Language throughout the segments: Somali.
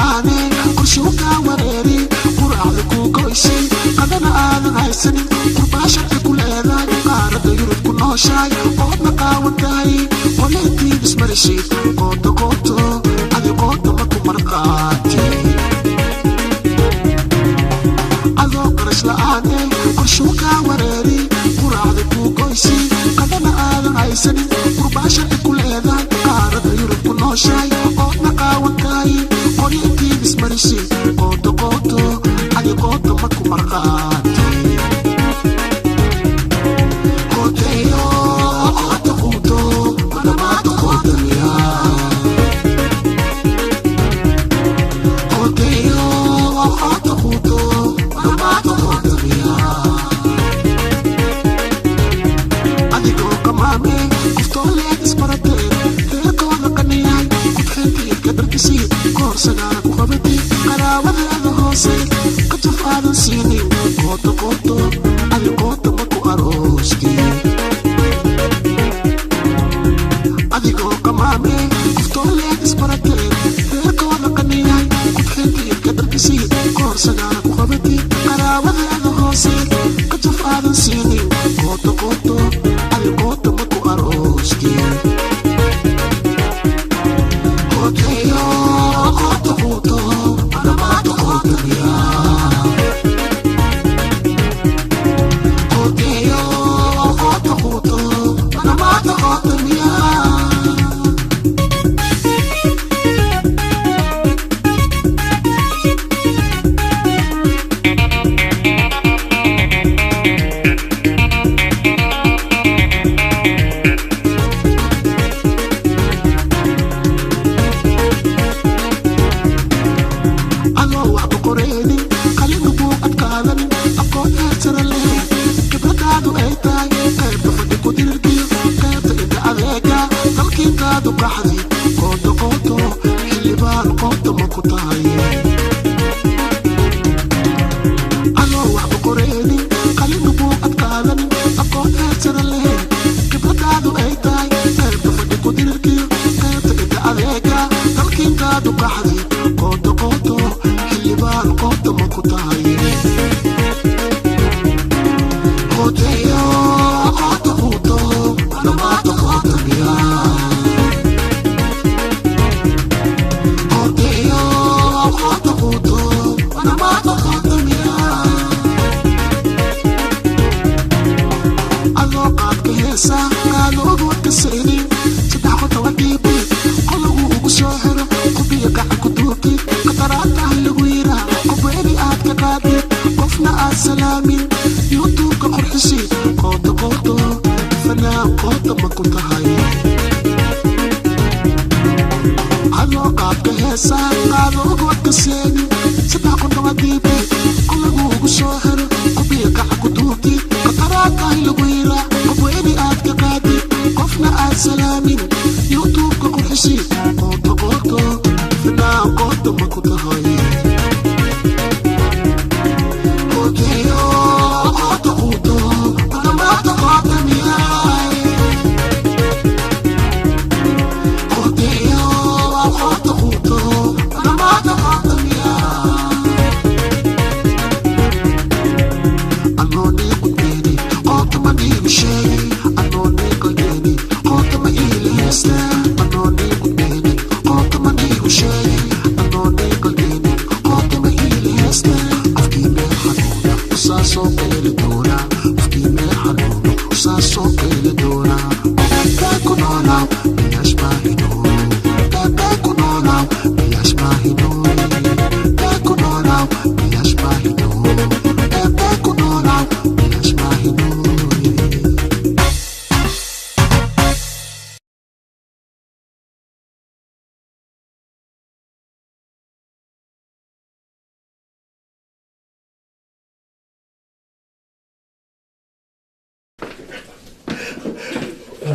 la'aane qorshuuka wareeri quraacda ku goysi qadana aadan haysanin qurbaasharka ku leedahay qaarada yurub ku nooshahay oodna qaawan tahay qoleetii ismarishid qooto qooto adi qooto ma ku marqaati adoo qarash la'aane qorshuuka wareeri quraacda ku goysi qadana aadan haysanin qurbaasharka ku leedahay qaarada yurub ku nooshahay oodna qaawan tahay qoleetii ismarishid qooto qooto adi qooto ma ku marqaati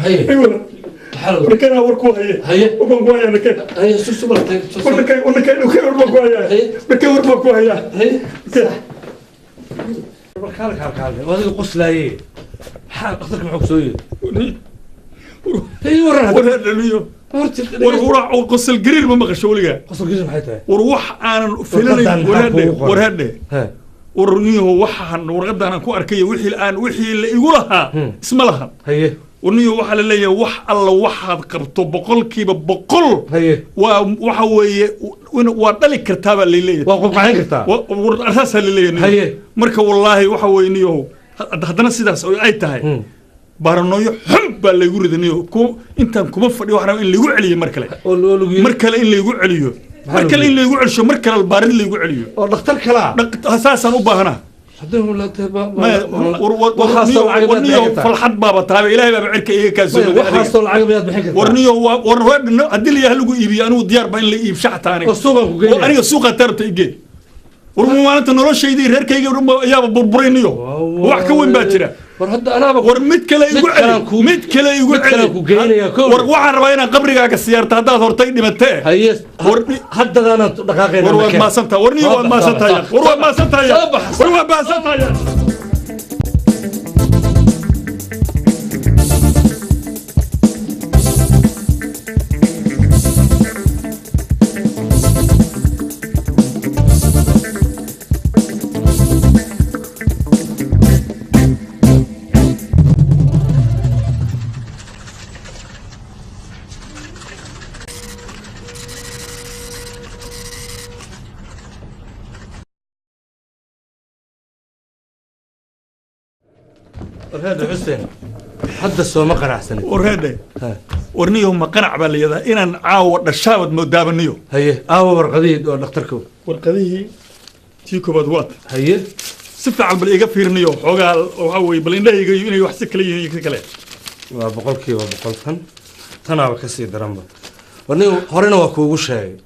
ايوه وركنا وركوها هي وبنقويا نكين هي سوسو برتك ونكين وركوها بكي وركوها هي بركالك وهذا قصلاي حال اخذك معك سويه هي ورا اليوم وروح قصل قرير ما مغشوليا قصل قرير محيته وروح أنا فيلم ورهدي ورنيه وحن ورغدا أنا كو أركيه وحي الآن وحي اللي يقولها اسم لها هي ورنيه وحل اللي وح الله وحد قرطو بقول كي بقول هي وحوي وذلك كتابة اللي ليه وقف معي كتاب وأساسها اللي ليه هي مركب والله وحوي نيه هذا نسيداس أي تهاي بارنوي حب اللي يقول إنه كم أنت كم فدي وحنا اللي يقول عليه مركله اللي يقول عليه مركله اللي يقول شو مركله البارن اللي يقول عليه دكتور كلا أساسا وبهنا حدهم لا تبا ورنيه فالحد بابا تابع إلهي بابا عرك إيه كاسو وحصل العقبيات بحكي ورنيه ورنيه أدل يا هلو يبي أنا وديار بين اللي يفشح تاني وأنا السوق ترت يجي ورمو أنت نروش شيء دي غير كي ورمو يا بربرينيو وحكي وين باتشرا ورهدا أنا ورمت كلا يقول مت كلا يقول وحر بينا قبرك السيارة هذا هرتين متى هيس هذا أنا دقائق وروا ما سنتا ورني وروا ما سنتا وروا ما سنتا وروا ما سنتا ورهدا حسين حد السوق ما قنع سنة ورهدا ورنيهم ما قنع باليدا إن عاود الشاود مداب النيو هي ورقدي دكتوركم ورقدي تيكو بدوات هي سفع على بالإيجا في النيو حوجا وحوي بالإنده يجي يني وحسك كلي كلام وبقول كي وبقول فن أنا بكسي درامبا ورنيو هرنا وكوجو شيء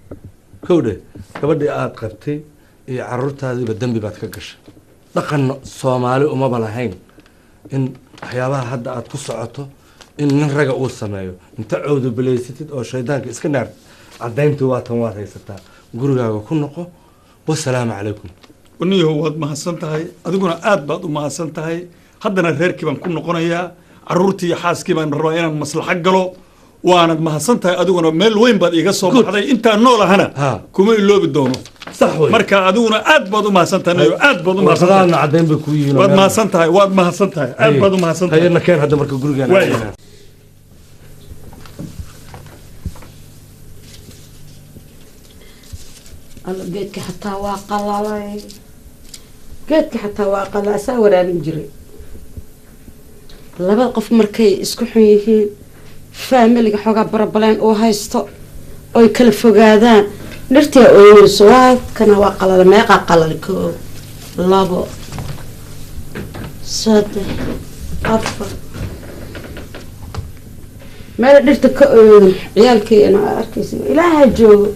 كوده كبدي قبتي عرورت هذه بالدم بتكجش لقن الصومالي وما بلاهين إن أحياها هذا أتكسر عطه إن نرجع أول سمايو أنت عود بليستيد أو شيطانك إسكنار عدين تواتهم واتي ستا جروجا وكل نقو والسلام عليكم ونيه هو ما حسنتهاي أدقنا بعض وما حسنتهاي حدنا غير كمان كل نقونيا عرورتي حاس كمان رأينا مصلحة قلو وأنا ما حسنتهاي أدقنا ميل وين بدي يقصوا هذا أنت النور هنا كم اللي بدونه صحوي مركا أدونا بعض ما حسنتهاي بعض ما حسنتهاي عدين بكويين واد ما حسنتهاي ما حسنتهاي بعض ما حسنتهاي هي المكان هذا مركا جروجا geedka xataa waa qalalay geedka xataa waa qalala saa waraabin jiray laba qof markay isku xun yihiin faamiliga xoogaa barabaleen oo haysto oy kala fogaadaan dhirtii ooyeyso waa kana waa qalala meeqa qalal 1 2 3 4 meel dhirta ka ooyeen ciyaalkeena arkaysa ilaaha joogo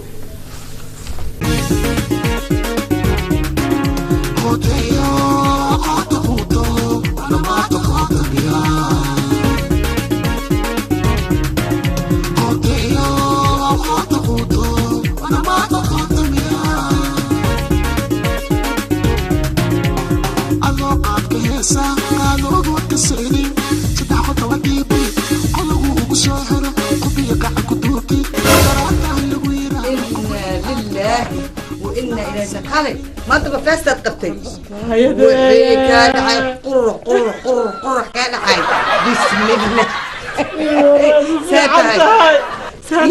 وإنا إلى زكالي ما أنت بفاستة قبتي وحي كان حي قرر كان حي بسم الله ساتهاي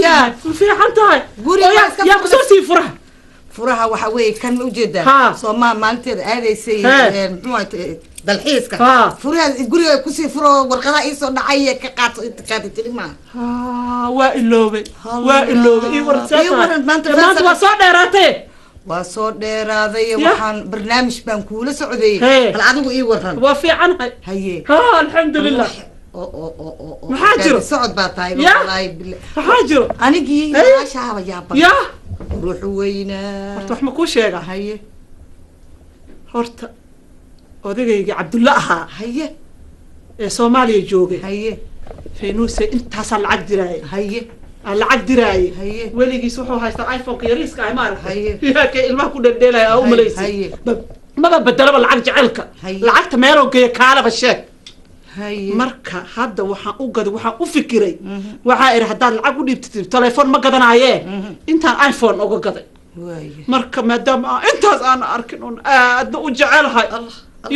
يا في حنتاي قولي يا قصصي فرح فرها وحوي كان موجودة صوما ما أنت هذا يصير dalxiiska furaha guriga ku sii furo warqadaha ii soo dhacay ka qaato inta ka tilma waa iloobe ii waran maanta waa soo dheeraaday waxaan barnaamij baan kuula socday bal adigu ii waran waa fiican haye alxamdulillah maxaa jiro socod baa tahay wallahi billaah maxaa jiro anigii maashaaba yaaba ruux weynaa horta wax ma ku sheega haye horta odagayga Cabdulla ahaa haye ee Soomaaliya joogay haye faynuuse intaas lacag diray haye lacag diray haye weligiis wuxuu haystaa iPhone yariiska ay maaragtay haye yaa ka ilmaha ku dhadheelay oo malaysay maba badalaba lacag jaceelka lacagta meelo geeyo kaalaba sheeg marka hadda waxaan u gaday waxaan u fikiray waxaa iri haddaad lacag u dhiibtid telefoon ma gadanaayee intaan iPhone uga gaday marka maadaama intaas aan arkin oon aadna u jecelahay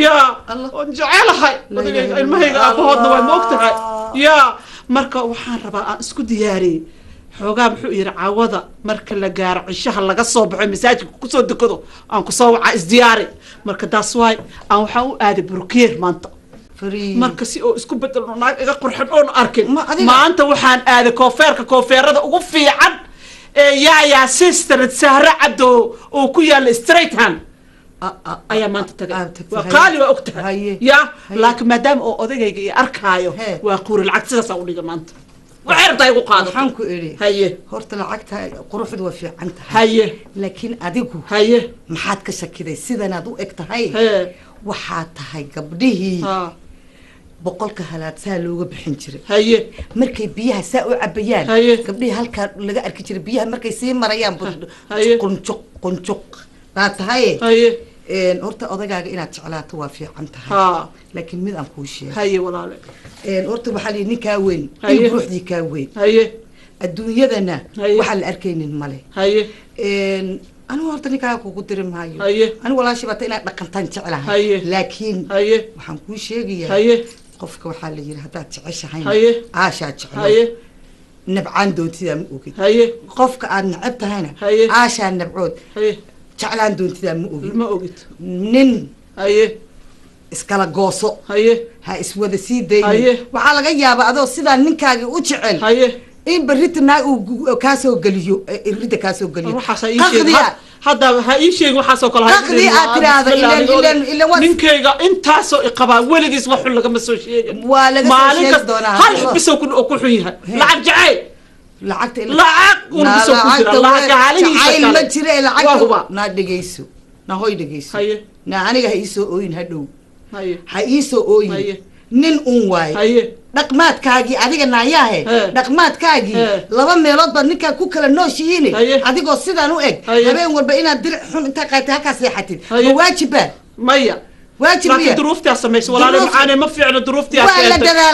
yaa oon jecelahay ilmahayga aabahoodna waa ma ogtahay yaa marka waxaan rabaa aan isku diyaariyey xoogaa muxuu yiri caawada marka la gaaro cishaha laga soo baxo masaajidka ku soo dukado aan ku soo waca isdiyaari marka taas waay aan waxaan u aaday burkeer maanta marka si oo isku bedelo naag iga qurxin oon arkin maanta waxaan aaday koofeerada ugu fiican yaa sister Sahra Cabdo oo ku yaal straight hand ayaa maanta tagay waa qaali waa ogtahay yaa laakiin maadaama oo odagayga iyo arkaayo waa quri lacag sidaas u dhiga maanta waxay igu qaado waxaan ku iri haye horta lacagta quruxdu waa fiican tahay haye laakiin adigu haye maxaad ka shakiday sidanaad u eg tahay waxaa tahay gabdhihii boqolka halaad saa looga bixin jiray haye markay biyaha saa u cabayaan gabdhihii halkaa laga arki jiray biyaha markay sii marayaan qunjuq baa tahay horta odagaaga inaad jeclaato waa fiican tahay laakiin mid aan kuu sheego haye walaale horta waxaa la ninkaa weyn in ruuxdii kaa weyn adduunyadana waxaan la arkaynin male anigu horta ninkaa kugu diri maayo anigu walaashii baata inaad dhaqantaan jeclahay laakiin waxaan kuu sheegayaa qofka waxaa la yiri haddaad jeceshahayna aashaa jeclo nabcaan doontidaa ma ogid qofka aad neceb tahayna aashaa nabcood jeclaan doontidaa ma ogid nin iskala gooso ha iswada sii dayni waxaa laga yaabaa adoo sidaa ninkaagii u jecel in berrita naag uu kaasoo geliyo irida kaasoo geliyo hadda ha ii sheeg waxaasoo kale qaqdi aad tiraahdo ilan ninkayga intaasoo iqabaa weligiis wax xun lagama soo sheegin waa laga soo sheegi doonaa hal xubisoo ku xun yahay lacag jacayl lacagta lacag unbisoo ku jira lacag jacayl ma jira lacagta naa dhegeyso na hoy dhegeyso na aniga ha iisoo ooyin hadhow ha iisoo ooyin nin un waaye dhaqmaadkaagii adiga naayaahe dhaqmaadkaagii laba meelood baad ninkaa ku kala nooshihiin adigoo sidaan u eg habeen walba inaad dirac xun intaa qaatay halkaa seexatid ma waajibaa maya واجب لكن ظروفتها سميس ولا معاني ما في عنا ظروفتها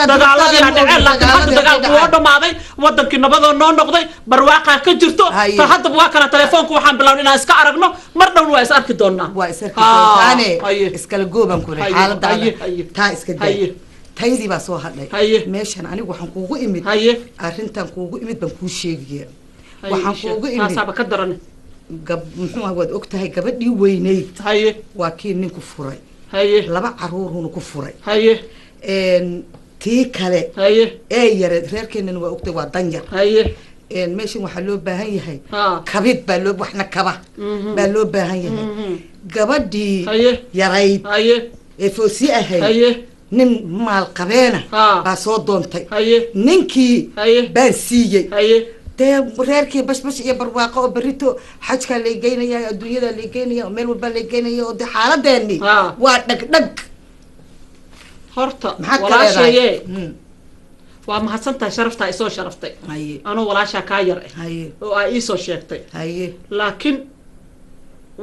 دغالة يعني عيل لكن حتى دغال قوة ماضي ودنك نبض نون نقضي برواقع كجرتو فحتى بواقع تليفونك وحن بلاون إنا إسكا عرقنا مرنا ونوايس أركي دونا وايس أركي دونا أنا إسكا لقوبة مكوري حالة دانا تا إسكا داي تايدي باسو هادلي ماشان أنا وحن كوغو إمد أرنتان كوغو إمد بنكو شيغي وحن كوغو إمد سابا كدراني محمد هواد أكتاهي قبل وينيت واكين ننكو فوري هاي لبا عرور هو كفري هاي تي كله هاي يرد reerkeenna waa ogtay waa danjar هاي meeshan waxa loo baahan yahay kabid baa loo waxna kaba baa loo baahan yahay gabadhii yarayd ee foosi ahayd nin maal qabeena baa soo doontay ninkii baan siiyey reerkii bashbash iyo barwaaqo oo berito xajka la geynaya adduunyada la geynaya meel walba la geynaya oo xaaladeeni waa dhagdhag horta walaashaye waa mahadsantahay sharafta ay soo sharaftay anoo walaasha ka yar oo ay ii soo sheegtay laakiin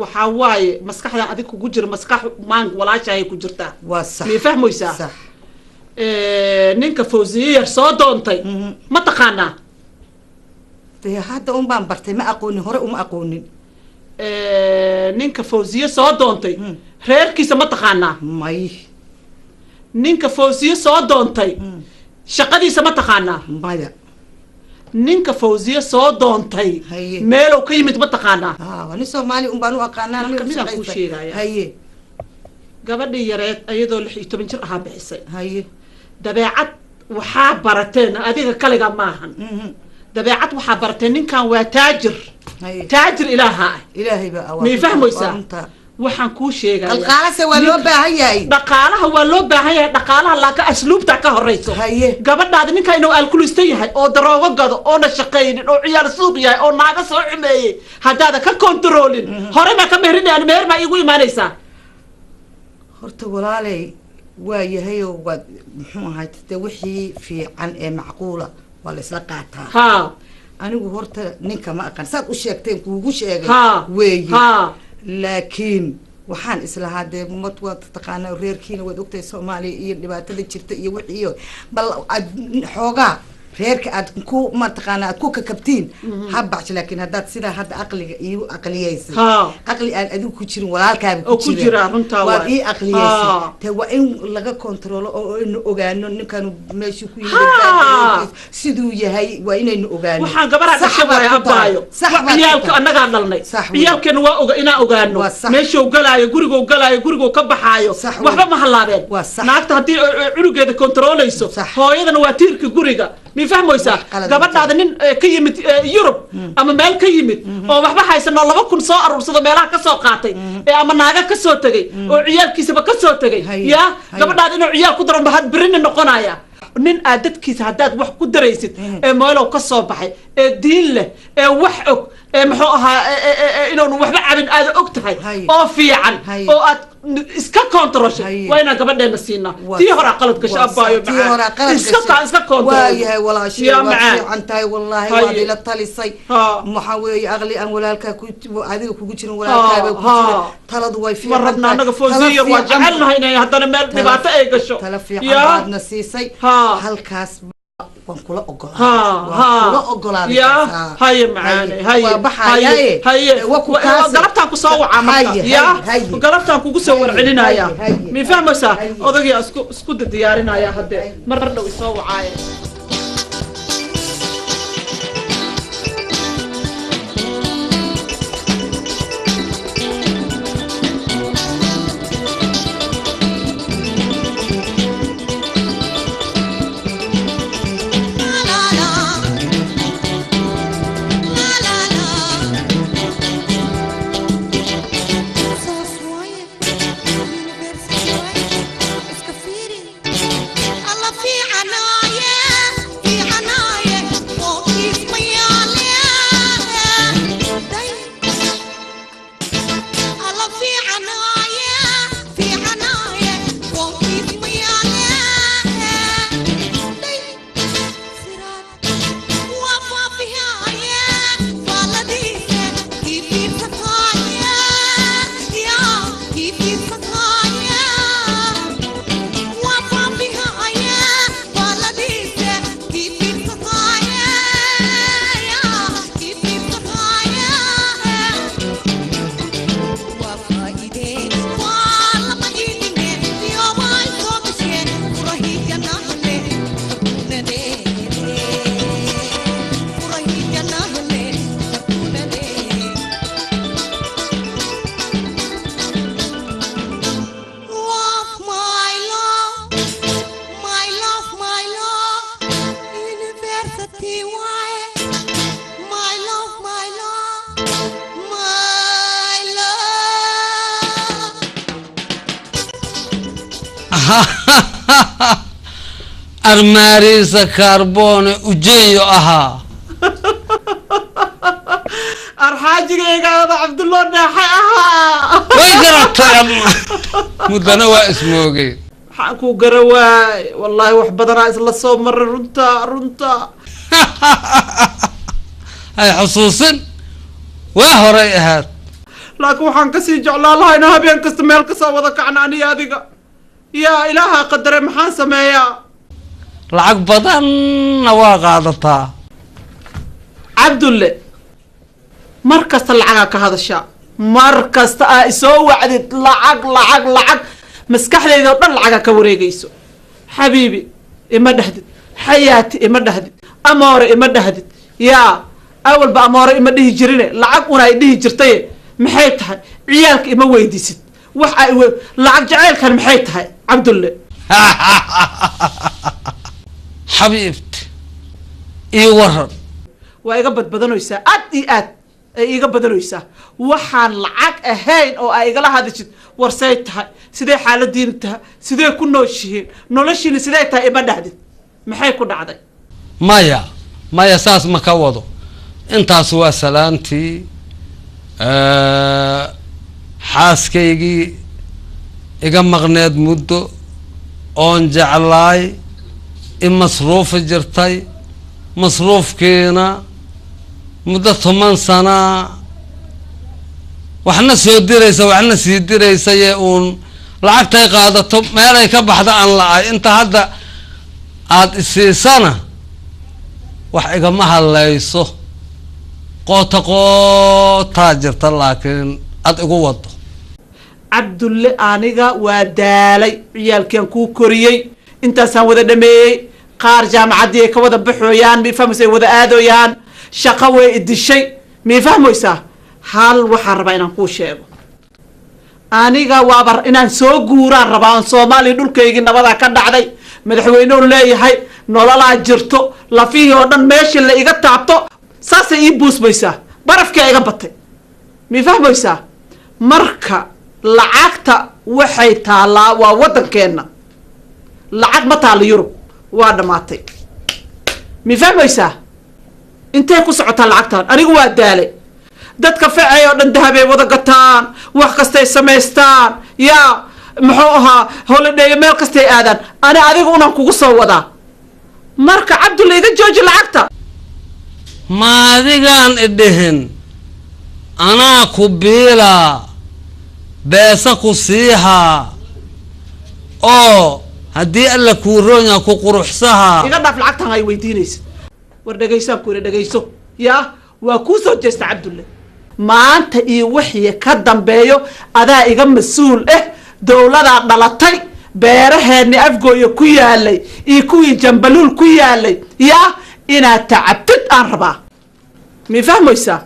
waxa waaye maskaxdan adig kugu jira maskax maan walaasha ay ku jirtaa waa sax mi fahmaysaa ninka fawziye soo doontay ma taqaanaa هذا بان برتي ما أقولني هراء وما أقولني نينك فوزية صادونتي رير كيس ما تخانا ماي نينك فوزية صادونتي شقدي سما تخانا مايا نينك فوزية صادونتي ميلو قيمة ما تخانا ونسوا مالي بانو أقانا ميلو هاي قبل يريت أيضا لحي تبنشر أها بحسي هاي دبيعت وحابرتين أديك كاليغا ماهن دبيعت وحبرتين كان وتاجر تاجر إلهي بقى مي فهموا يسا وحن كو شيغا القاله سوى لو باهياي دقالها waa loo baahanyahay dhaqaalaha laaka asluubta ka horeyso gabadhaada ninka inuu alkulisto yahay oo daroogo gado oo na shaqeeynin oo ciyaar suuq yahay oo naaga soo xumeeyay hadaada ka controlin hore ma ka meerinayaan meher ma igu iimaanaysaa horta walaalay waa yahay oo wad muxuu ahayd wixii fiican ee macquula ولا سلقاتها ها أنا وهرت نينك ما أكن سات وشيكتين كوجو شيء وي لكن waxaan islahaa dee mad waad taqaanaa reerkiina waad ogtahay Soomaaliya iyo dhibaatada jirta iyo wixii bal xoogaa reerka aad ku ma taqaanaa aad ku kakabtiin habbax laakiin haddaad sida hadda aqliga iyo aqliyeysay aqli aan adigu ku jirin walaalkaaga ku jira runta waa ii aqliyeysay ta waa in laga kontrolo oo in ogaano ninkan meeshu ku yimid siduu yahay waa inaynu ogaano waxaan gabadha dhashay abaayo ciyaalka annaga dhalnay ciyaalkeena waa oga inaan ogaano meeshu galaayo guriga ka baxaayo waxba ma halaabeen naagta hadii cunugeeda kontrolayso hooyadana waa tiirka guriga mi fahmaysa gabadhaada nin ka yimid Europe ama meel ka yimid oo waxba haysano 2,000 soo aruursado meelaha ka soo qaatay ama naaga ka soo tagay oo ciyaalkiisaba ka soo tagay ya gabadhaada inuu ciyaal ku daran bahad birin noqonaya nin aad dadkiisa hadaad wax ku daraysid meelow ka soo baxay diin leh wax og muxuu ahaa inuu waxba cabin aad og tahay oo fiican oo aad iska kontroshay waa ina gabadheena siina tii hore qalad gashay abaayo iska kontrol waayahay walaashi waa fiican tahay wallahi waa ila talisay waxa weeye aqli aan walaalka ku adiga kugu jirin walaalkaaga ku jira taladu way fiican marna anaga fooziyo waa jecelnahay inay hadana meel dhibaato ay gasho tala fiican baadna siisay halkaas waan kula ogolaaday ya haye macaane haye galabtaan ku soo waca marka ya galabtaan kugu soo warcelinaya mi fahmaysaa odagii isku diyaarinaya hadde mar dhow soo wacaaye armaariisa kaarboone ujeeyo ahaa arxaajigaygaada cabdullah dhaaxay ahaa way garatay mudana waa ismoogay waxaan ku garawaay wallahi wax badanaa isla soo maray runta ay xusuusin waa horay ahaad laakiin waxaan kasii jeclaan lahaa inaan habeen kasta meel ka soo wada kacna aniga adiga yaa ilaaha qadare maxaan sameeyaa lacag badanna waa qaadataa cabdulle mar kasta lacagaa ka hadashaa mar kasta aa isoo wacdid lacag maskaxdayda oo dhan lacagaa ka wareegayso xabiibi ima dhahdid xayaati ima dhahdid amoore ima dhahdid yaa awalba amoore ima dhihi jirine lacag una ay dhihi jirtaye maxay tahay ciyaalka ima weydiisid wax ay lacag jacaylkan maxay tahay cabdulle xabiibti ii waran waa iga badbadanaysaa aad iyo aad ay iga badanaysaa waxaan lacag ahayn oo ay igala hadashid warsay tahay sidee xaaladiina tahay sidee ku nooshihiin noloshiina sidee tahay ima dhahdid maxay ku dhacday maya saas ma ka wado intaas waa salaantii xaaskaygii iga maqneed muddo oon jeclaay in masruufa jirtay masruufkiina muddo 10 sana waxna soo diraysa waxna sii diraysa ee uun lacagtay qaadato meelay ka baxda aan la-ay inta hadda aad isiisana wax igama hadlayso qootaa jirta laakiin ad igu wado cabdulle aniga waa daalay ciyaalkian kuu koriyey intaasaan wada dhameeyey qaar jaamacaddii ay ka wada baxooyaan mii fahmaysa ay wada aadooyaan shaqo way idishay mii fahmaysaa hal waxaan rabaa inaan kuu sheego aniga waaba inaan soo guuraan rabaa aan soomaaliya dhulkaygii nabadaa ka dhacday madaxweynehu leeyahay nololaa jirto lafihii oo dhan meeshii la iga taabto saasay ii buusmaysaa barafkaa iga batay mii fahmaysaa marka lacagta waxay taallaa waa waddankeenna lacag ma taalla yurub waa dhammaatay mii fahmaysaa intay ku socotaa lacagtaan anigu waa daalay dadka ficay oo dhan dahabay wada gataan wax kastay samaystaan yaa muxuu ahaa holiday meel kastay aadaan ani adiga unaan kugu soo wadaa marka cabdulla iga jooji lacagta ma adigaan idhihin anaa ku biilaa beesa ku siihaa oo haddii alla kuu roonya ku quruxsahaa iga dhaaf lacagtan ay weydiinaysa war dhegaysaan ku ina dhegayso yaa waa kuu soo jeesta cabdulle maanta iyo wixii ka dambeeyo adaa iga mas-uul ah dowladaa dhalatay beeraheedni afgooya ku yaalay iyo kuwii jambaluul ku yaalay yaa inaad tacabtid aan rabaa mii fahmaysaa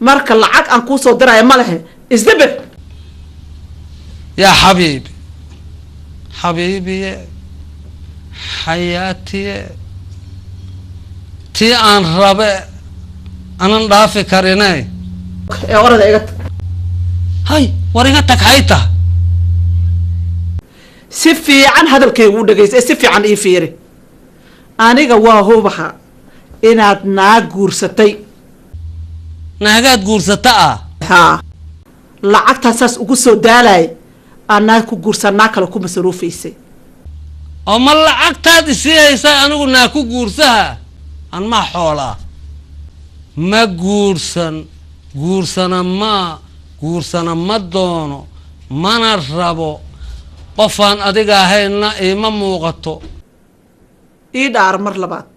marka lacag aan kuu soo diraya ma lehe isdabir yaa xabiibi xabiibiye xayaatiye tii aan rabe anan dhaafi karinay ee orada iga tag hay war iga tag hayta si fiican hadalkaygu u dhegaysa ee si fiican ii fiiri aniga waa hubaha inaad naag guursatay naagaad guursata ah haa lacagtaa saas ugu soo daalay aan naag ku guursan naag kale ku masaruufaysay oo ma lacagtaad isii haysaa anigu naag ku guursaha aan maa xoolaa ma guursana ma doono mana rabo qofaan adiga ahaynna iima muuqato ii dhaaro mar labaad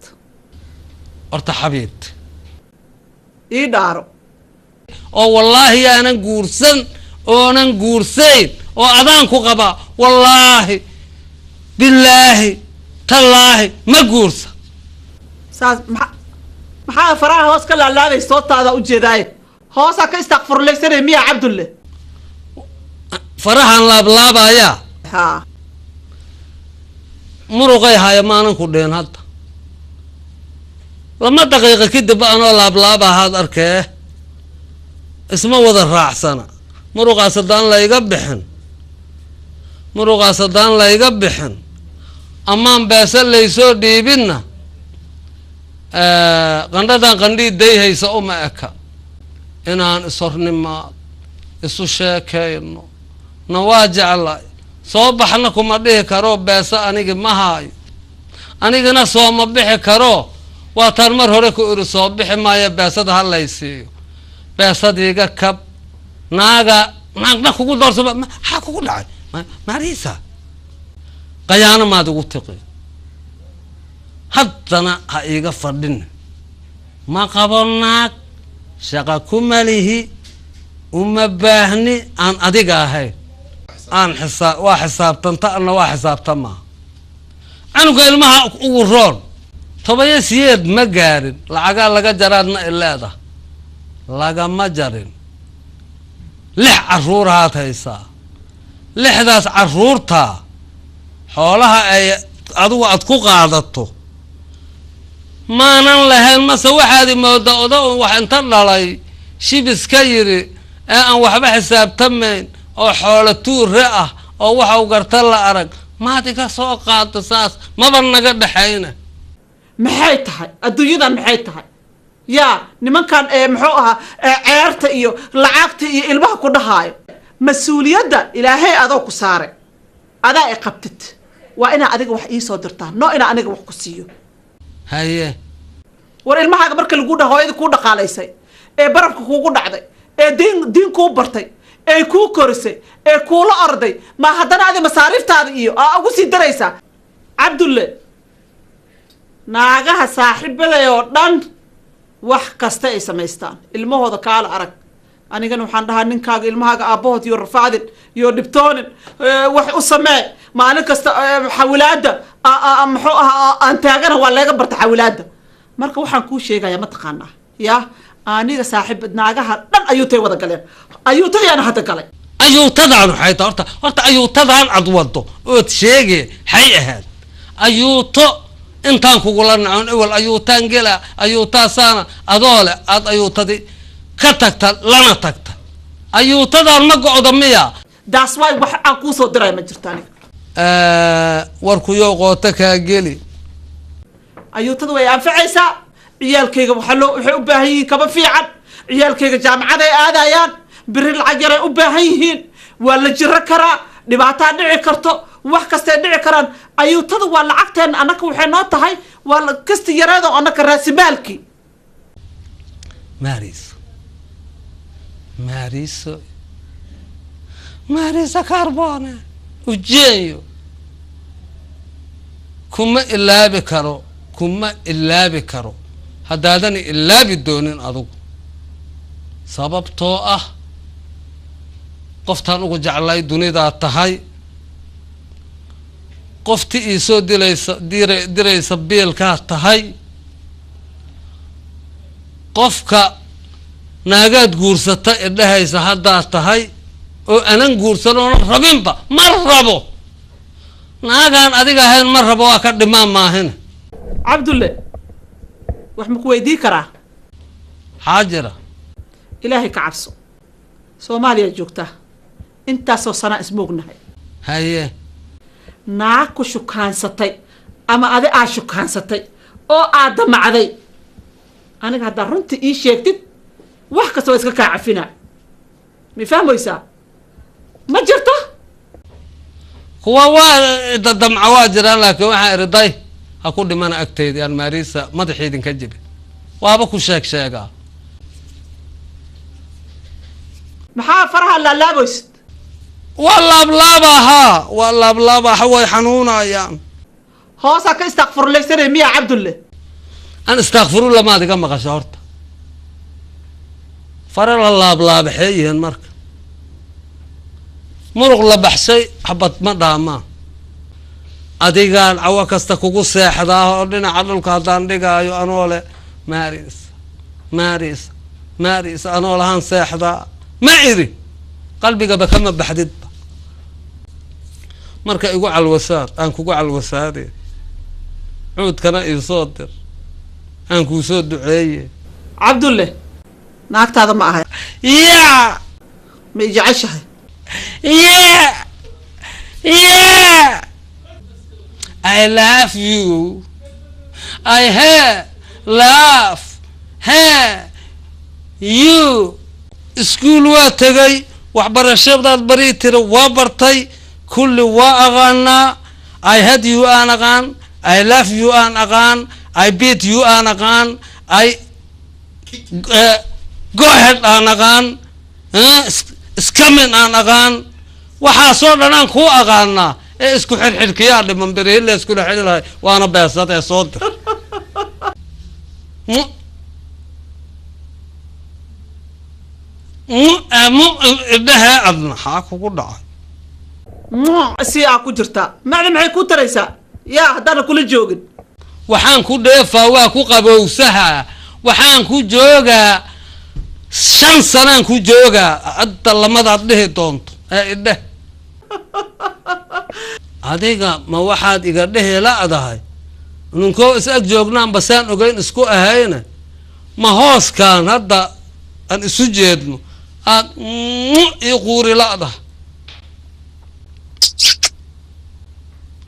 horta xabiid ii dhaaro oo wallaahi aanan guursan oonan guursayn oo adaan ku qabaa wallaahi bilaahi tallaahi ma guursa saas maxaa faraha hoos ka laalaaday sootaada u jeedaaye hoosaa ka istakfurlaysanay miya cabdulle farahan laablaabayaa haa muruqay haya maanan ku dheen hadda lama daqiiqa kadib anoo laablaaba ahaad arkee isma wada raacsana muruqaas haddaan layga bixin amaan beese laysoo dhiibinna qandhadan qandhii dayhaysa uma eka inaan ishornimaad isu sheekayno na waa jeclay soo baxna kuma dhihi karo beese anigi ma haayo anigana sooma bixi karo waataan mar hore ku iri soo bixi maayo beesada ha laysiiyo beesadiiga kab naagna kugu doorsaba maxaa kugu dhacay mariisa qayaano maad igu tiqi haddana ha iiga fadhin ma qabo naag shaqa ku malihi uma baahni aan adiga ahayn aan waa xisaabtanta ana waa xisaabtamaa canuga ilmaha ugu roon 10 siyeed ma gaarin lacagaa laga jaraadna ileeda lagama jarin 6 caruuraad haysaa 6daas caruurta xoolaha ay adigu aad ku qaadato maanan lahayn mase waxaad mooda oda wax inta dhalay shibis ka yiri ee aan waxba xisaabtamayn oo xoolo tuure ah oo waxa uu garta la arag maad iga soo qaado saas maba naga dhaxayna maxay tahay adduunyadan maxay tahay yaa nimankan muxuu ahaa ceerta iyo lacagta iyo ilmaha ku dhahaayo mas-uuliyadda ilaahay adoo ku saare adaa i qabtid waa inaa adiga wax ii soo dirtaan noo inaa aniga wax ku siiyo haye war ilmahaaga marka lagu dhaho hooyada kuu dhaqaalaysay ee barafka kuugu dhacday دين كو برتي كو كورسي كولا أرضي ما هدنا هذه مصاريف تاذي أقول سيدريسا عبد الله ناقها صاحب بلا يوردان wax kasta ay sameystaan ilmahooda kaala arag anigana waxaan dhahaa ninkaaga ilmahaaga aabahood iyo rafaadin iyo dhibtoonin wax u samee maalin kasta xawilaada muxuu ahaa aan taagana waa laga barta xawilaada marka waxaan kuu sheegayaa ma taqaanaa yaa aniga saaxiib naagaha dhan ayuu tay wada galeen ayuu tagayana hadda galay ayuu tadaan waxay tahay horta ayuu tadaan cad wado ood sheegay hay ahaad ayuu to intaan kugula nacon awal ayuutaan gela ayuutaasaana adoole aad ayuutadi ka tagta lana tagta ayuutadaan ma go'da miya daas waay wax aan kuu soo diray ma jirto aniga warkuyo qoota kaa geli ayuutada way anfacaysaa ciyaalkayga waxay u baahan yihiin kaba fiican ciyaalkayga jaamacad ay aadayaan biri lacag yar ay u baahan yihiin waa la jiro karaa dhibaataa dhici karto wax kastay dhici karaan ayuutada waa lacagteen annaka waxay noo tahay waa kasta yareedo annaka raasimaalkii Marisa Carbone ujeeyo kuma ilaabi karo haddaadan ilaabi doonin adugu sababtoo ah qoftaan ugu jeclay dunidaa tahay qofti ii soo diraysa biilkaa tahay qofka naagaad guursata idhahaysa haddaa tahay oo anan guursanoona rabinba ma rabo naagaan adiga ahayn ma rabo waa ka dhimaan maahina cabdulle wax ma ku weydii karaa xaajira ilaahay ka cabso soomaaliya joogtaa intaasoo sanaa ismoognahay haye naag ku shukaansatay ama adi aa shukaansatay oo aad damacday aniga haddaa runtii ii sheegtid wax kasta waa iska kaa cafinaa ma fahmaysaa ma jirto kuwa waa damca waa jiraan laakiin waxaan iriday ha ku dhimana agtayda aan Marisa madaxeedin ka jibin waaba ku sheegaa maxaa faraha laalaabaysid waa laablaabaha way xanuunayaan hoosaa ka istakfurlaysanay miya cabdulle aan istakfiru lamaad iga maqasho horta fara la laablaabaxee yihiin marka muruq la baxshay xabad ma dhaamaa adigaan cawo kasta kugu seexdaa oo dhinaca dhulka haddaan dhigaayo anoo leh Marisa anoo lahaan seexdaa ma iri qalbigaba kama baxdidba marka igu calwasaad aan kugu calwasaade cuudkana ii soo dir aan kuu soo duceeye cabdulle naagtaada ma ahay ma i jeceshahay I love you love you iskuul waa tegay waxbarashadaad barii tiri waa bartay kulli waa aqaanaa I hate you aan aqaan I love you aan aqaan I beat you aan aqaan I go ahead aan aqaan iskamin aan aqaan waxaasoo dhan aan kuu aqaanaa ee isku xirxirkiyaa dhiman beriile iskula xidhi lahay waana beesad ee soo dir idhahe adna xaa kugu dhacay si aa ku jirtaa macna maxay ku taraysaa yaa haddaana kula joogin waxaan ku dheefaa waa ku qabowsahaa waxaan ku joogaa 5 sanaan ku joogaa hadda lamadaad dhihi doonto ee idheh adiga ma waxaad iga dhehi la'dahay ninkoo is ag joognaan basaan ogeyn isku ahayna ma hooskaan hadda aan isu jeedno aad ii quuri la'dahay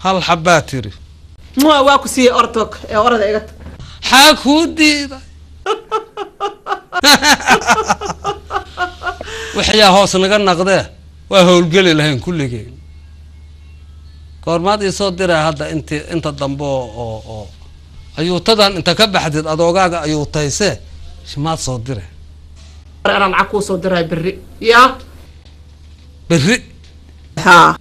hal xabaa tiri waa ku siiyey ortog ee orada iga tag xaa kuu diiday waxyaa hoos naga naqdee waa howlgeli lahayn kulligeen goormaad ii soo diraa hadda inta dambe oo ayuutadan inta ka baxdid adoogaaga ayuutayse shimaad soo dire أنا العكو صدرها بري يا بري ها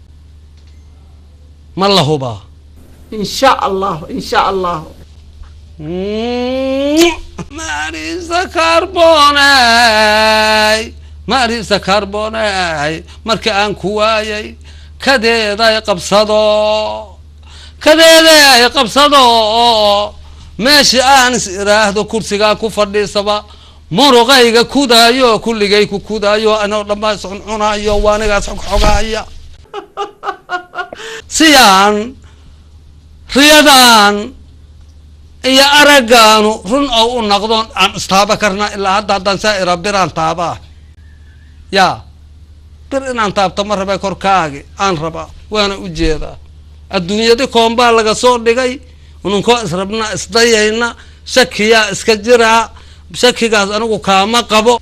ما الله با إن شاء الله إن شاء الله ماريسا كربوناي ماريسا كربوناي مركي أن كواي كديدا يقبصدو كديدا يقبصدو ماشي أنس إراهدو كرسيغا كفردي سبا مرغيغا كودايو كلغي كودايو أنا لما سعنونايو وانغا سحوغايا سيان رياضان يا أرجانو رن أو نقدون عن استابكرنا إلا هذا دانسا إربيران تابا يا بيرن أن تاب تمر بكر كاجي أن ربا وأنا أجيدا الدنيا دي كومبا لغا صور دقاي ونكو إسربنا إسدايينا شكيا إسكجرا بشكي غاز أنو كاما قبو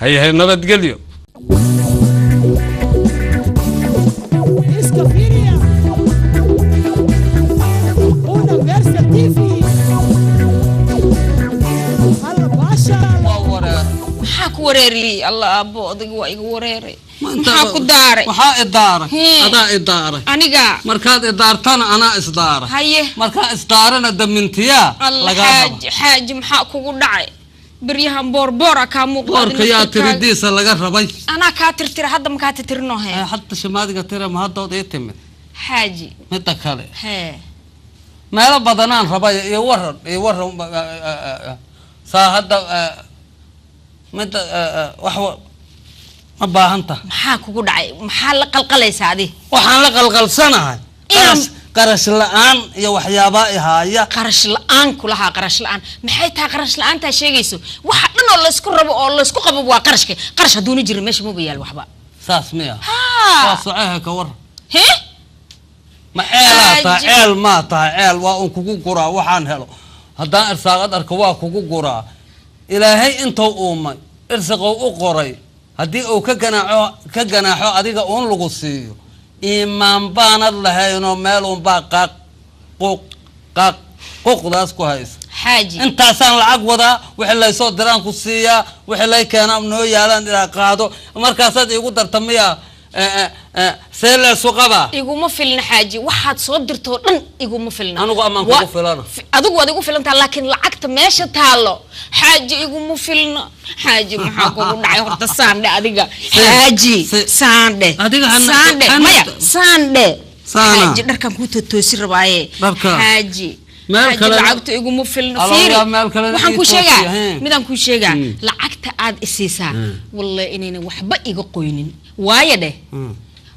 هي نبت قليو وريري الله أبو أدق وإيق وريري محاكو داري وحا إدارة أدا إدارة أنيقا مركات إدارتنا أنا إصدارة هايه مركات إصدارنا دمنتيا حاج محاكو داعي بريهم بورا كامو بور كيا تريديس لغا رباي أنا كاتر هذا مكاترنو هي حتى شمادك ترى ما هدو ديتم حاجي متكالي هي ما لا بدنان رباي يورر ساهد مد وحو ما باهنته maxaa kugu dhacay maxaa la qalqalaysaa adi waxaan la qalqalsanahay qarash la'aan iyo waxyaabo ihaya qarash la'aan kulaha qarash la'aan maxay tahay qarash la'aanta sheegayso waxa dhan oo la isku rabo oo la isku qabo waa qarashka qarash haduuna jirin meesha ma yaal waxba saas miya waa sacaha ka war he ma eel ma tahay eel waa uu kugu guraa waxaan helo haddaan irsaaqad arko waa kugu guraa ilaahay intuu uumay irsaaqo u qoray haddii uu ka ganaaxo adiga uun lagu siiyo iimaan baanad lahaynoo meel unbaa quuqdaas ku haysa xaaji intaasaan lacag wadaa wixii laysoo diraan ku siiyaa wixii lay keenaa noo yaalaan ilaa qaado markaasaad iigu darta miya سيل سوقبا يقوم فيلن حاجي واحد صدر تودن يقوم فيلن أنا قام أنكو فيلنا أدوك فيلن لكن لعقت ماشي تالو حاجي يقوم فيلن حاجي محاكو نعي هرت ساندة أديك حاجي ساندة ساندة مايا ساندة حاجي دركم كنت توسير باي حاجي حاجي لعقت يقوم فيلن فيري وحن كوشيغا ميدان كوشيغا لعقت عاد إسيسا والله إني وحبا إيغا قوينين وايا ده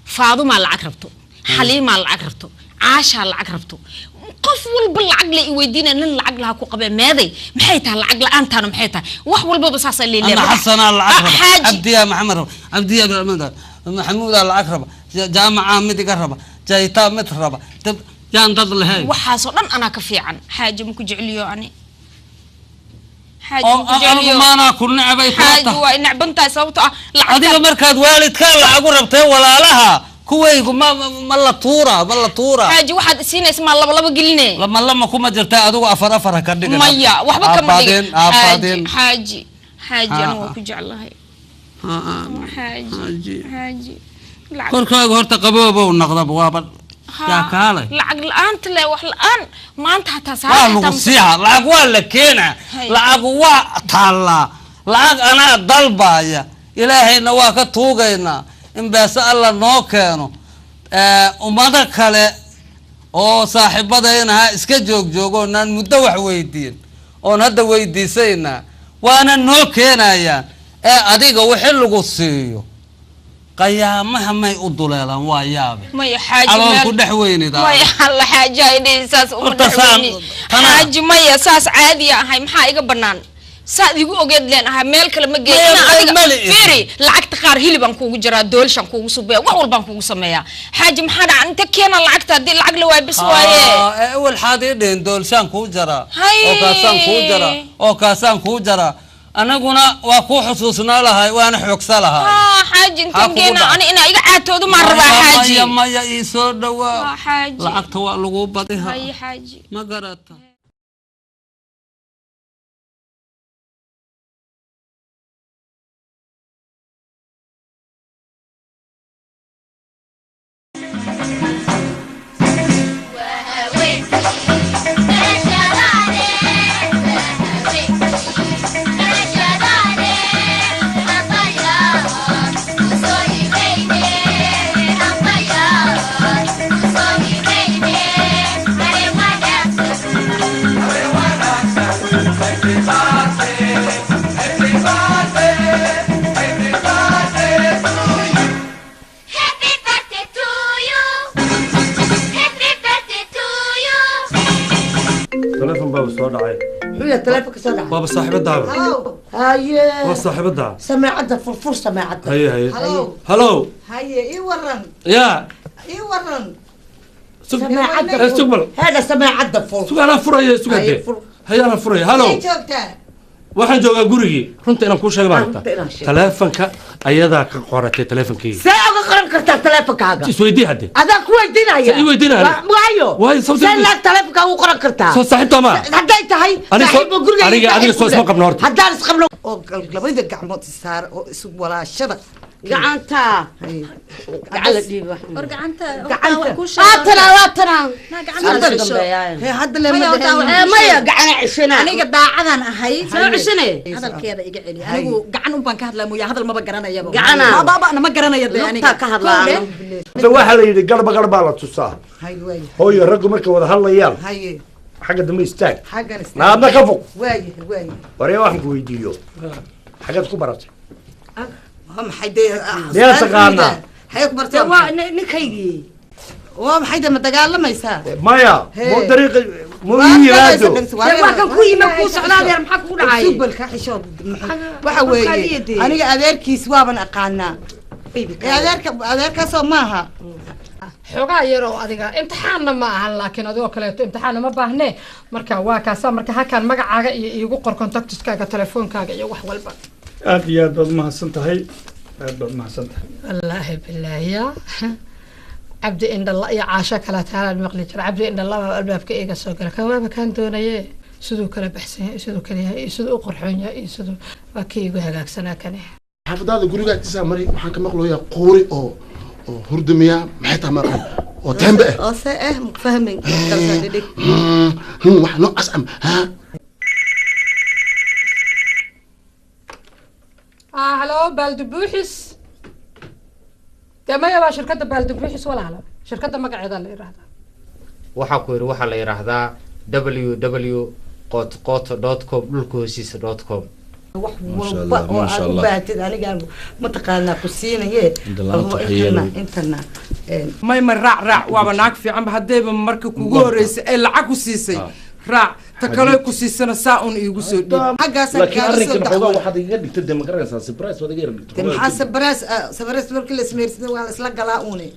فاضو العك ربطو حليم العك ربطو عاشا العك ربطو قف والبالعقل يودينا ان العقل هاكو قبل ماذا محيتها العقل انت انا محيتها وح والبصاص اللي انا حسن العقرب عبدي يا محمد عبدي يا محمود العقرب جامعه مد قربه جايتا متربه يا انتظر لهي وحاسو دن انا كفيعن حاجه مكو جعليو اني حاجه ما انا كل نعبي حاجه ونعبنتا صوتها adiga markaad waalidka lacag u rabtay walaalaha kuwaygu ma la tuura حاجه waxaad siinaysaa ma laba geline lama kuma jirtaa adigu afar ka dhigan maya waxba kama dhigin حاجه ana waa ku jeclahay حاجه korkaaga horta qaboobo u noqdaba waaba يا كالي لعق الآن تلا وح الآن ما أنت حتى ساعة مقصيها لعق ولا كينا لعق وطالع لعق أنا ضلبايا إلهي نواك توقينا إن بس الله نوكينو وماذا كله أو صاحب بدينا إسكجوك جوجو نان مدوح ويدين أو نهدا ويديسينا وأنا نوكينا يا أديك وحلو قصيو قيامها ما يقضوا لها ويابي ما يحاج على كل حويني ده ما يحل حاجة إني ساس حاج ما يساس عادي هاي محايق بنان ساد يقول جد لين هاي ملك لما جينا فيري لعقت قار هيلي بنكو جرا دول شنكو سبيا وحول بنكو سميا حاج محدا أنت كينا لعقت هدي العقل لواي بسوايه أول حادي دين دول شنكو جرا أو كاسان كو جرا أو كاسان كو جرا أنا قلنا وأكو حسوسنا لها وأنا حكسة لها حاج أنت جينا أنا إيجا عتودو مرة حاج ما يسود دوا حاج لعقت وألقوا بديها هاي حاج ما قرأت dhacay xuya taleefanka soo dhacay waaba saaxiibadaaba haye waa saaxiibadaa samaacadda furfur samaacadda haye halo haye ii waran yaa ii waran samaacadda sugbal hada samaacadda fur sugaana furaya sugade haye ana furaya halo joogtaa waxaan joogaa gurigii runta inaan kuu sheega baan rabtaa taleefanka ayadaa ka qoratay taleefankeyga see uga qoran kartaa taleefankaaga isweydii hadde adaa ku weydiinaya i weydiinaya waayo see laag taleefankaa ugu qoran kartaa soo saaxiibtaa maa hadday tahay saaxiibo guriga aniga soo isma qabno horta haddaan isqabno oo labada gacmood isaar oo isu walaashada gacanta gacan la dhiiba war gacanta hadda maya gacana cishina aniga daacadaan ahay soo cishine hadalkeeda iga celi anigu gacan un baan ka hadlaa mooyaa hadal maba garanayaba baabana ma garanaya dee aniga ka hadlaa waxaa la yidhi garba la tusaa hooyo raggu markay wada hadlayaan xagga dambe istaag naadna ka fog waree waxaan ku weydiiyo xaggeed ku baratay miyaa taqaanaa ninkaygii waa maxay de ma dagaalamaysaa maya mo dariiqi mo yiraado waa kan ku yima ku socdaadeer maxaa kugu dhacay subalka xishood waxa weeye aniga adeerkiis waaban aqaanaa adeerkaasoo maaha xoogaa yaroo adiga imtixaanna ma ahan laakiin adigoo kaleeto imtixaanna ma baahne marka waa kaasaa marka halkaan magacaaga iyo iigu qor contactiskaaga telefoonkaaga iyo wax walba aad iyo aad baad umahadsan tahay aad baad umahadsan tahay wallaahi bilaahi ya cabdi indhalla iyo caasho kala taalaan maqli jira cabdi indhalla baa albaabka iiga soo gala kan waaba kaan doonaye siduu kala baxsan yahay siduu kala yahay iyo siduu u qorxoon yahay iyo siduu waa kii igu hagaagsanaa kane xaafadaada guriga agtiisa mari waxaan ka maqlayaa quuri oo hurdamiya maxay tahay maqan oo tembe oo se mufahmin wax noocaas am هلو بالدبوحس كما يبقى شركة بالدبوحس ولا هلا شركة مقعدة اللي يراهدا waxaa la yiraahdaa www.qot.com dhulkoosiisa.com wax walba oo aad u baahatid aniga ma taqaanaa ku siinaye intana ma raac waaba naag fiican ba haddayba marka kugu horeysay ee lacag ku siisay raac takalo ku siisana saa un iigu soo dhiib xaggaas laakiin arrinkan xogaa waxaad iga dhigtay dee ma garanaysaa surprise waad iga dhigtay maxaa surprise markii la sameeyay waa la isla galaa uune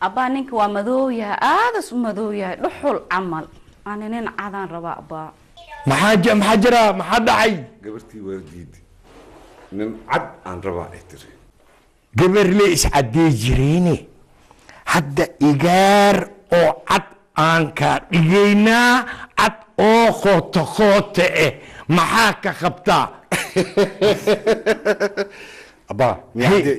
abaa ninka waa madow yahay aada u madow yahay dhuxul camal aan nin cadaan rabaa abaa maxaa jira maxaa dhacay gabartii waa diiday nin cad aan rabaa ay tiri gabarle iscadee jireyne hadda igaar oo cad aan ka dhigaynaa cad oo qoota maxaa ka qabtaa abaa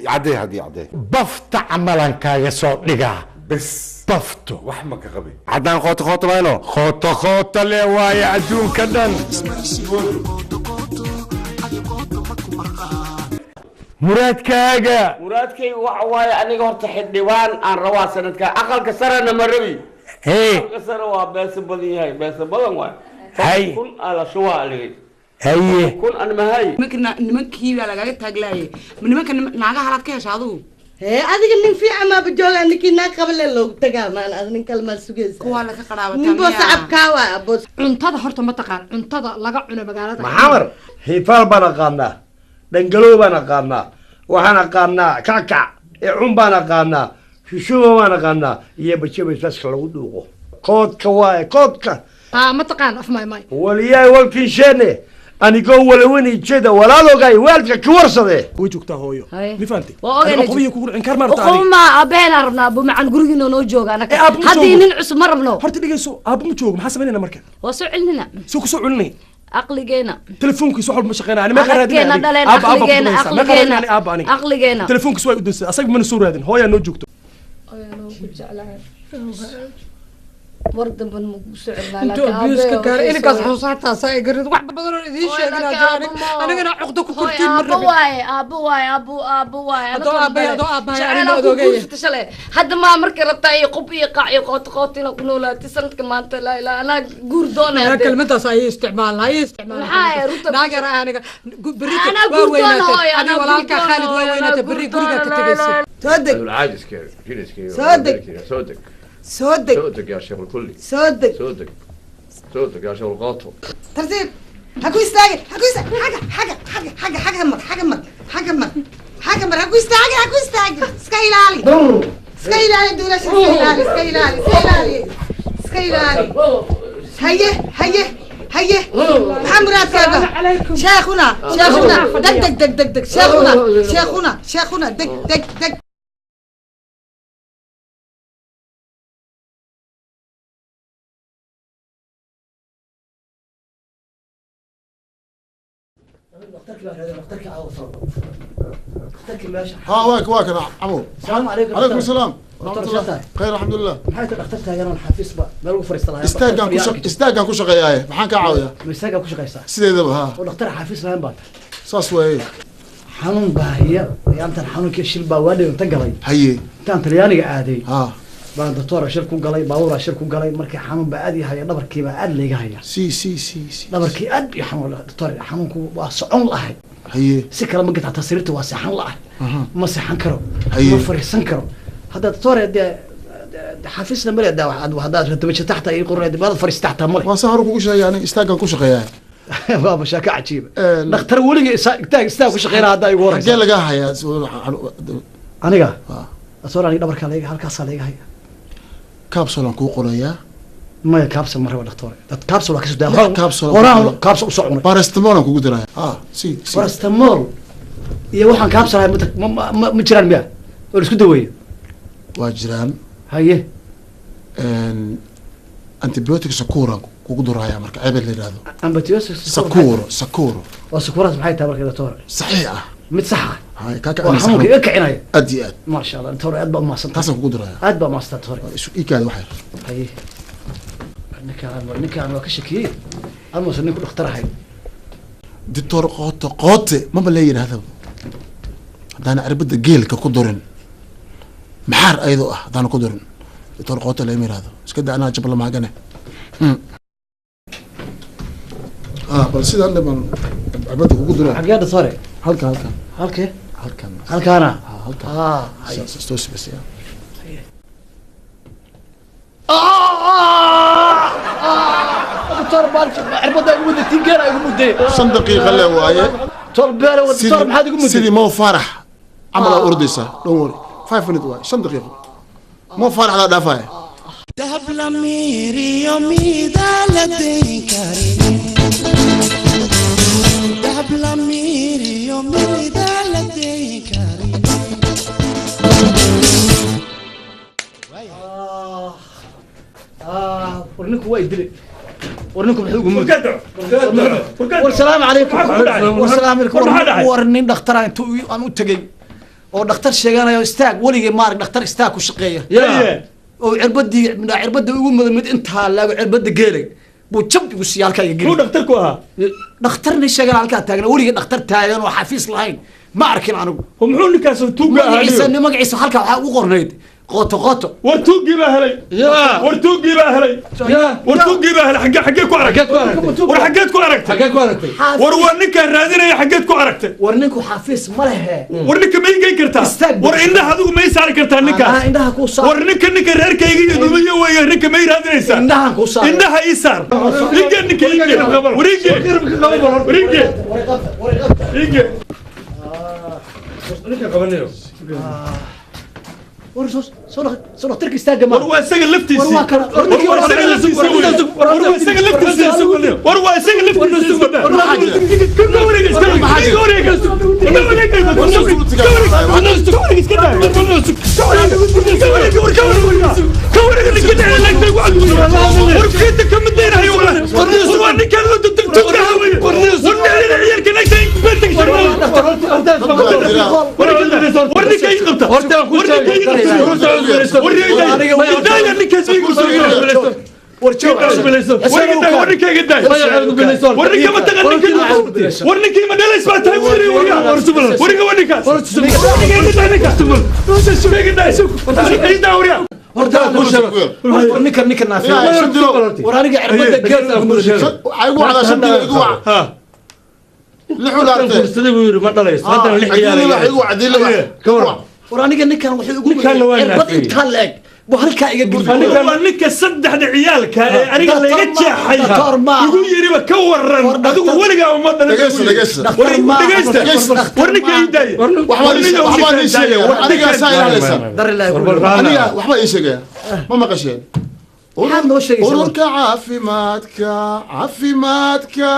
cadee bafta camalan kaaga soo dhigaa bes bafto wax ma ka qabin haddaan qoota mayno qoota le waaye adduunka dhan muraadkayga waxa waaye aniga horta xildhibaan aan rabaa sanadka aqalka sarena ma rabi aqalka sare waa beesa badan yahay beesa badan waay kun ala shuwa aligay haye kun an mahay nimankii baa lagaga taaglaayay nimanka naaga halaad ka hesha adigu adiga nin fiican maaba joogaa ninkii naag qabale loogu tagaa maan ad nin kale maa sugaysa kuwaa laga qaraabata nin boo sacabkaa waa boos cuntada horta ma taqaan cuntada laga cuno magaalada maxamar hiifaal baan aqaanaa dhangalow baan aqaanaa waxaan aqaanaa kackac cun baan aqaanaa shushuma baan aqaanaa iyo bajaba saska lagu dhuuqo koodka waaye koodka ma taqaan af may waliyaay walkinsheene anigoo walawani jeeda walaalogay waalka ka warsade way joogtaa hooyo mi fahanti qobiyo kugu dhicin kar marta adiga qoma abeena rabnaa bu macan gurigiina noo jooga anaka hadii nin cusub ma rabno horta dhigayso aabbo ma joogo maxaa sameynayna marka waa soo celinina soo ku soo celinay aqligeena telefoonkiisa wax ma shaqeynaa ani ma qaraadin aqligeena telefoonkiisa way u dinsay asaga mana soo raadin hooyaa noo joogto war damban ma ku soo celinaa intuu abuuska gaar inkaas xusaata saa garid wax badan oo idin sheegina anigana cuqdo ku kurtiin mar aabo waaye anina odogay hadda ma markii rabtaa iyo qub iyo qaac iyo qootina ku noolaatay sanadka maanta la ilaa ana guur doonaya kelmadaas ay isticmaalaa naagar aniga berrito waa weynaatay ani walaalka Khalid waa weynaatay berri guriga ka tagaysay صدق يا شيخ الكلي صدق صوتك يا شغل قاطو ترتيب هكو يستاجر هكو يستاجر حاجة مر هكو يستاجر سكايلالي دولا سكايلالي هيا محمد كذا شيخنا دق شيخنا دق ها واك انا عمو السلام عليكم. عليكم السلام دكتور ورحمة الله شتاي. خير الحمد لله maxay tahay dhakhtarta ayaan xafiis ba meel ugu fariistay istaagaan ku shaqeeyaa maxaan ka caawiyaa istaagaan ku shaqeysaa sideedaba ha oo dhakhtar xafiis lahayn baad saas weeye xanuun baahiya yaantan xanuunkii shil baa waa dhinta galay haye intaan talyaaniga aaday ha baan doctor shil ku galay baabuur shil ku galay markii xanuun baa aad yahay dhabarkii baa aad leega haya si dhabarkii aad iyo xanuun doctor xanuunku waa socon lahay haye si kala ma gata tasriirta waa saxan lahay ma saxan karo haye ma fariisan karo hadda doctor xafiisna male daa haddaad ratamaja taxta ay qornay baad fariista taxta male waa sahar kugu sheegay ani istaagaan ku shaqeeyaa waa mashaka cajiib dhakhtar waliga istaag ku shaqeynaa hadda igu horeysa xagee laga hayaa aniga asoo aniga dhabarka leega halkaas leega haya capsule ku qorayaa maya capsule maraba dhakhtar dad capsule waa ka soo daa capsule u socon paracetamol aan kugu diraa si paracetamol iyo waxaan capsule ma jiraan miya oo isku daweeyo waa jiraan haye antibiotic sakura kugu duraya marka ceebel la yiraahdo antibiotic sakuro waa sakuraas maxay tahay marka doctor saxiix ah mid sax ah hay ka ka waa xanuunka iga kicinaya aad ma sha Allah doctor aad ba ma san taas kugu duraya aad ba ma san doctor isu ikaad waxay haye ninkaan waa ka shakiyay ama san ninku dhakhtar ahay doctor qoote ma bal yiraahdo hadana arbada geelka ku durin maxar aydo ah hadana ku durin doctor qoote la yiraahdo iska daa anaa jabla maagane bal sidaan dhamaan arbada kugu durin xagee doctor halkan halkaana stoos bas ya doctor baalki arbada ugu muddo tingeena ugu muddo 5 daqiiqo le waaye tolbeero doctor maxaad ugu muddo sidii mo farax amal ordaysa don't worry 5 minutes waaye 5 daqiiqo mo farax la dhaafay dahab la miriyo midala deyn karin dahab la miriyo midala deyn karin ورنيكو وايد دلي ورنيكو محوق والسلام عليكم والسلام عليكم ورنين دكتور انتو ان تغي oo dhakhtar sheeganayo istaag waligii maarag dhakhtar istaag ku shaqeeya oo cirbadii ugu mudan mid inta laago cirbada geelay buu jab igu siyaalka iga geelay dhakhtar ku aha dhakhtarni sheegan halka taagna waligii dhakhtar taagan oo xafiis lahayn ma arkin anigu muxuu ninkaas tuuga ahaa magaciisa halka waxa ugu qornayd qoto wartuugii baa helay wartuugii baa helay xagee ku aragtay war xageed ku aragtay war waa ninkaan raadinaya xageed ku aragtay war ninku xafiis ma lehe war ninka ma igeyn kartaa war indhaha adigu ma saari kartaa ninkaas indhaha ku saar war ninka reerkayga iyo dhumiyo weeye ninka ma raadinaysaa indhaha ku saar indhaha ii saar ninka ninka qabanayo ورسوس صدق ترك استاجر ما وروا سجل لفتي وروا كان وروا سجل لفتي وروا سجل لفتي وروا سجل لفتي ورانيك نكان وحي يقول عربد انت هلاك halkaa iga waa ninka saddexda ciyaalka ee aniga laga jeexay igu yiriba ka waran adigu weligaa uma dhageysta war ninka ii daaya waxba ii sheegaya ma maqasheen ururka caafimaadka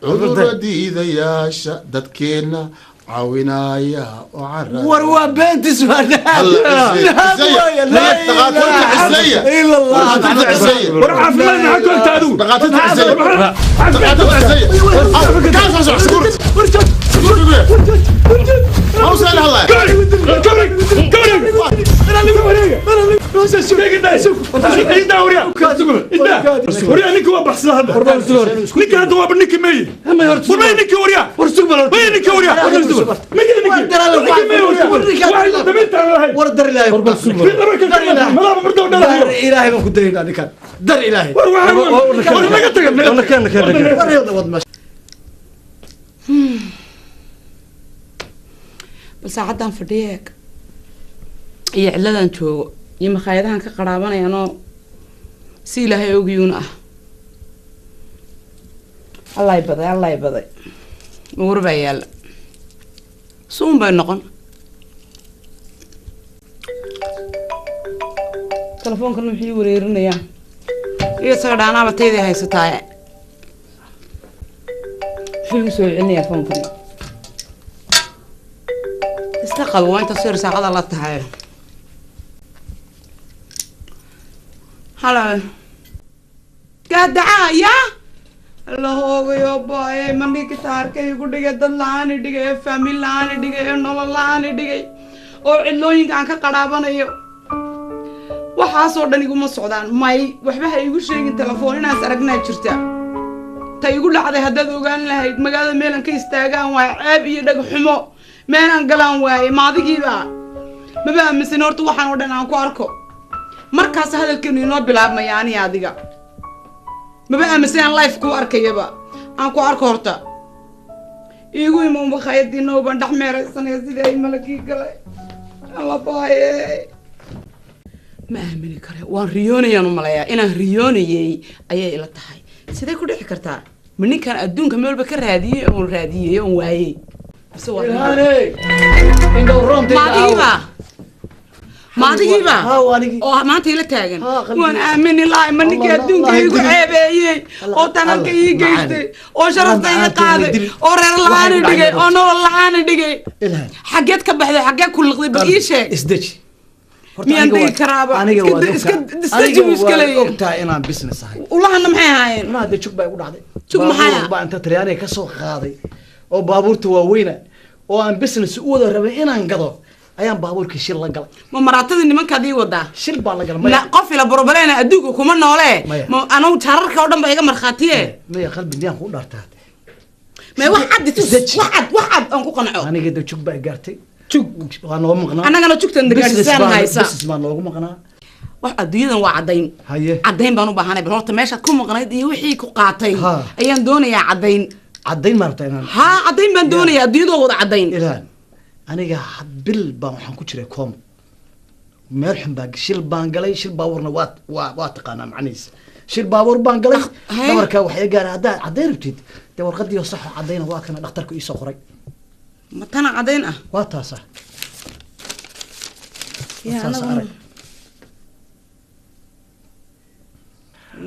cudurra diidayaasha dadkeenna caawinaya oo carra war waa beentis إلهي ما كنت هنا كان در إلهي بس عدان فديك iyo ciladan joogo iyo makhaayadahan ka qaraabanayano si ilaahay ogiyuuna ah allay baday uurba yaala suun bay noqon telefoonkan wuxuu wareerinayaa iyo sagadaanaaba taydii haysataaye wuxuu soo celinayaa foonkan iska qabo waa inta sir saacada la tahay هلا قاعد يا الله هو يا باي مني كتار كي يقول لي دل لاني دقي فاميل لاني دقي نول لاني دقي أو اللوين كان كقرابنا يو وحاسور دني يقوم السودان ماي وحبها يقول شيء التلفون الناس أرقنا يشرتها تا يقول لحد هذا وقال له مقال ميلان كيس تاجان وعاب يدق حمو ميلان قلان واي ما ذي بقى ما بقى مسنور توحنا ودنا كواركو markaas hadalkeenu inoo bilaabmay yani adiga maba aaminsan life ku arkayaba aan ku arko horta iigu iman bakhaydino ban dhaxmeeraysanay sidii ay malakii galay alla baaye ma aamini kare waan riyoonayaan u malayaa inaan riyoonayay ayay ila tahay sidee ku dhici kartaa ma ninkan adduunka meelba ka raadiyay oo waayay ما أديبا أو ما تيلا تاجن وأنا آمن الله من يقدون كيجو عيبي أو تناكي جيستي أو شرطي قاضي أو رلاني دقي أو نولاني دقي حاجات كبحدة حاجات كل غضب إيشه إسدج مين دي كرابة أنا جواد إسدج مشكلة وقتها أنا بيزنس هاي والله أنا معي هاي ما أدري شو بيقول هذا شو معايا بقى أنت ترياني كسر قاضي أو بابور تواوينا أو أنا بيزنس أول ربع أنا انقضى ayaan baabuurkii shil la galay ma maraatadii nimankaadii wadaa shil baa la galay la qof ila borobalena adduunka kuma noole ma anu tararka oo dhan ba iga marxaatiye maya qalbi diyaan ku dhaartaa ma wax cad aan ku qanco aniga da jug baa gaartay jug waa noo maqnaa anagana jugtan gaarsiisaan haysa business baa noogu maqnaa wax adduunyadan waa cadayn baan u baahanay bal horta meeshaad ku maqnayd iyo wixii ku qaatay ayaan doonayaa cadayn maartay inaan cadayn baan doonayaa adduunyada wada cadayn ilaan aniga bil baan waxaan ku jiray koom meel xun baa shil baan galay shil baabuurna waa taqaanaa macnihiisa shil baabuur baan galay dabarka waxay gaaray haddaad caddayn rabtid dee warqadii oo sax oo caddayna waa kana dhakhtarku iisoo qoray ma tana caddayn ah waa taasa arag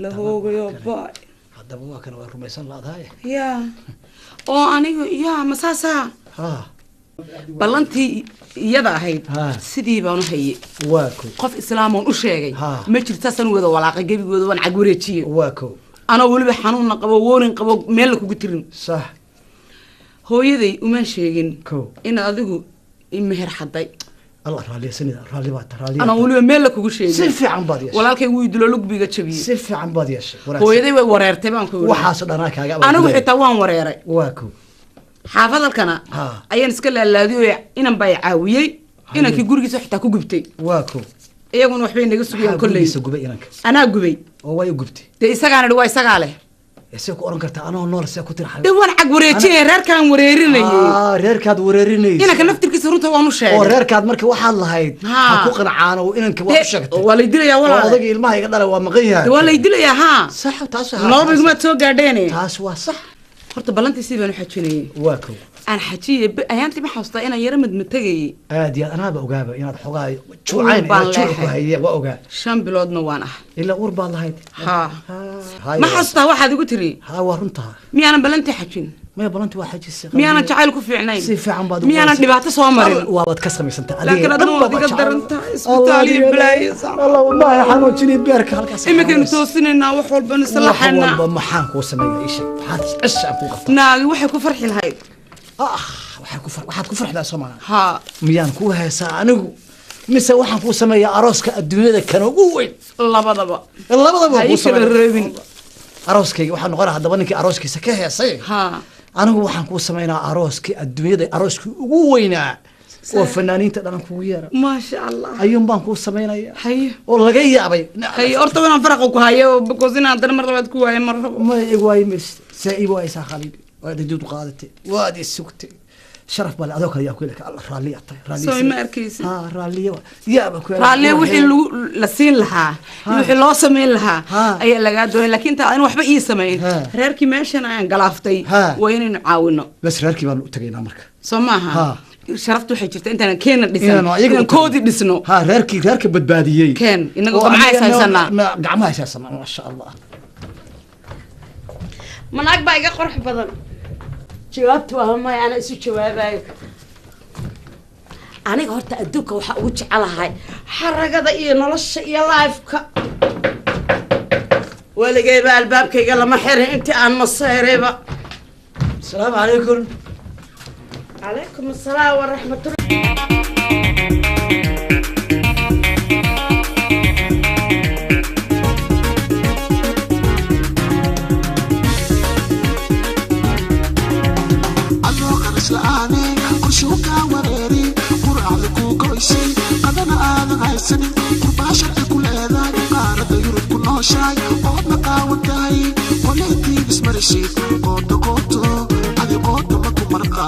la hoogayo baay haddaba waa kana waa rumaysan laadahay yaa oo aniga yaa masaasa ballantii iyada ahayd sidii baan u hayay qof islaamoon u sheegay ma jirtaasan wada walaaqay gebigooda waan cag wareejiyey anoo weliba xanuunna qabo woonin qabo meel la kugu tirin hooyaday uma sheegin in adigu meher xaday الله رالي سنة رالي بات رالي أنا أقول يوم ملك وش شيء سيف عم باديش ولا كي ويدلو لك بيجا شبيه سيف عم باديش هو يدي ورير تبان كول وحاسد أنا كاجا أنا وحي توان ورير واكو حافظ الكنا أيان سكلا الذي إن بيعاوي إن كي جورجي صح تاكو جبتي واكو يجون وحبين نجس بيان كله جبي إنك أنا جبي هو يجبتي ده إسقى أنا دواء إسقى عليه سيكو أورن كرتا أنا ونور سيكو ترحل دوان عق وريتين رير كان وريريني رير كاد وريريني إنا كان نفتر كيس رونتا وانو شاي رير كاد مركي waxaa lahayd ku qanacaan oo inanka waa u sheegtay wala dilaya wala odayga ilmaha iga dhalay waa maqan yahay wala dilaya ha sax taas laba igma soo gaadheene taas waa sax horta balantiisii baan u xajinayay waa kow aan xajiye ayaantii ma xasuustaa inaan yara madmatagayay aad iyo anaaba ogaaba inaad xogaa juucayn inaad juuc ku hayay waa ogaa 5 biloodna waan ah ilaa uur baad lahayd ha ma xasuustaa waxaad igu tiri ha waa runtaa miyaanan balantii xajin ما بلانتي واحد جسر ميانا جعل كوفي عناين سيف عم بعد ميانا دبعت صومرين وابد كسر سنت لكن أدنى تقدر أنت اسبتالي بلاي الله والله يا حنو تشيني بيرك هالكاس إما كانوا توصلين إنه وحول بنصلحنا وحول بمحان كوسمي إيش هذا إيش أبو غفر ناقي وحي كفرح الهاي waxaad ku farxdaa Soomaaliya ha miyaan ku heesaa anigu mise waxaan ku sameeyaa arooska adduunyada kan ugu weyn labadaba ku sameeyaa arooskayga waxaan noqonayaa hadaba ninkii arooskiisa ka heesay ha anigu waxaan ku sameeynaa arooskii adduunyada arooskii ugu weynaa oo fanaaniinta dhan kugu yeera ma sha Allah ayuun baan ku sameeynaya hay oo laga yaabay hay horta waan faraq ku hayo because inaan dan mar labaad ku waayo mar ma igu waay mis saaib way saa khalid waad jid qaadatay waad isugtay sharaf bal adoo kale yaa ku ilka Allah raaliya tay raaliya soo ma arkaysi ha raaliya yaaba ku raaliya wixii la siin lahaa wixii loo sameyn lahaa ayaa laga doonay laakiin taa aan waxba ii sameyn reerkii meeshan aan galaaftay waa inaan caawino bas reerkii baan u tagaynaa marka soo maaha sharaftu waxay jirtaa intaan keena dhisan inaan koodi dhisno ha reerkii badbaadiyay keen inagu gacmaha haysanaa ma sha Allah manaag baa iga qorx badan jawaabtu waa ma ana isu jawaabayo aniga horta adduunka waxa ugu jecelahay xaragada iyo nolosha iyo life-ka waligayba albaabkayga lama xirin intii aan maseerayba asalaamu calaykum calaykum asalaam waraxmatullahi قرشوكا وريري قرعة كوكويسي قدنا آذن هايسني قرباشا كل هذا قارة يورب كل نوشاي قوتنا قاوتاي وليتي بسم رشيد قوتو قوتو عدي قوتو مكو مرقا